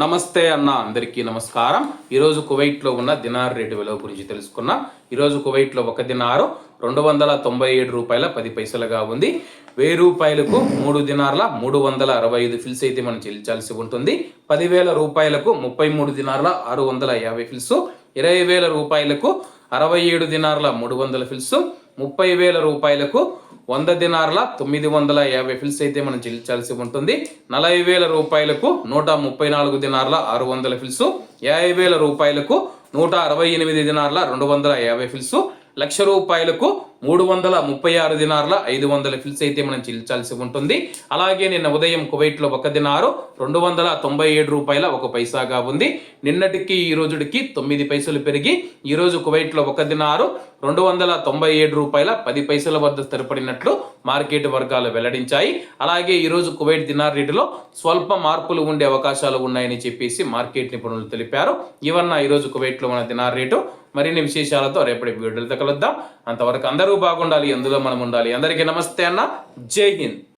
నమస్తే అన్న అందరికీ నమస్కారం. ఈరోజు కువైట్లో ఉన్న దినార్ రేటు విలువ గురించి తెలుసుకున్నాం. ఈరోజు కువైట్లో ఒక దినారు 297 రూపాయల 10 పైసలుగా ఉంది. 1000 రూపాయలకు 3 దినార్ల 365 ఫిల్స్ అయితే మనం చెల్లించాల్సి ఉంటుంది. 10,000 రూపాయలకు 33 దినార్ల 650 ఫిల్స్, 20,000 రూపాయలకు 67 దినార్ల 300 ఫిల్స్, 30,000 రూపాయలకు 100 దినార్ల 950 ఫిల్స్ అయితే మనం చెల్లించాల్సి ఉంటుంది. 40,000 రూపాయలకు 134 దినార్ల 600 ఫిల్స్, 50,000 రూపాయలకు 168 దినార్ల 250 ఫిల్స్, 1,00,000 రూపాయలకు 336 దినార్ల 500 ఫిల్స్ అయితే మనం చెల్లించాల్సి ఉంటుంది. అలాగే నిన్న ఉదయం కువైట్లో ఒక దినారు 297 రూపాయల 1 పైసాగా ఉంది. నిన్నటికి ఈ రోజుకి 9 పైసలు పెరిగి ఈరోజు కువైట్లో ఒక దినారు 297 రూపాయల 10 పైసల వద్ద స్థిరపడినట్లు మార్కెట్ వర్గాలు వెల్లడించాయి. అలాగే ఈరోజు కువైట్ దినార్ రేటులో స్వల్ప మార్పులు ఉండే అవకాశాలు ఉన్నాయని చెప్పేసి మార్కెట్ నిపుణులు తెలిపారు. ఇవన్న ఈరోజు కువైట్లో ఉన్న దినార్ రేటు. మరిన్ని విశేషాలతో రేపటి వీడియోలతో కలుద్దాం. అంతవరకు అందరూ బాగుండాలి, అందులో మనం ఉండాలి. అందరికీ నమస్తే అన్న, జై హింద్.